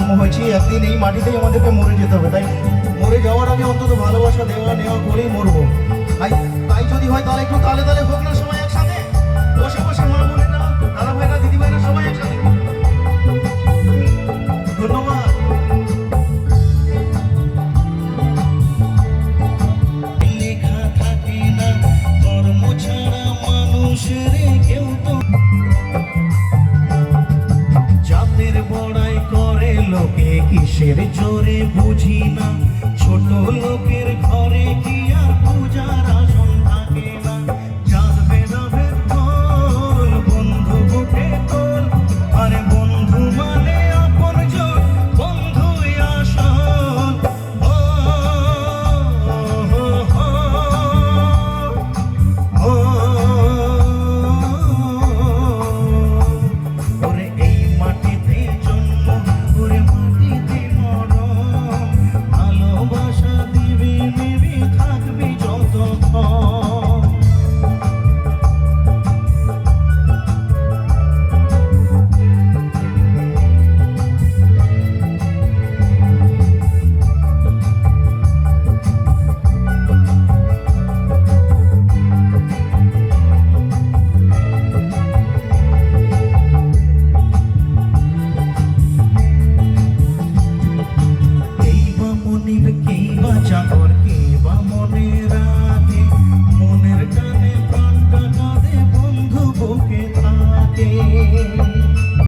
জন্ম হয়েছি, একদিন এই মাটিতেই আমাদেরকে মরে যেতে হবে। তাই মরে যাওয়ার আগে অন্তত ভালোবাসা দেওয়া নেওয়া করেই মরবো। তাই তাই যদি হয় তাহলে একটু তালে তালে হোক না সবাই একসাথে, বসে বসে মা বোনেরা, দাদা ভাইরা, দিদি ভাইরা সবাই একসাথে। ধন্যবাদ। লেখা থাকে না কর্ম ছাড়া মানুষের কেউ তো, জাতের বড়াই করে লোকে কিসের জোরে বুঝি না, ছোট লোকের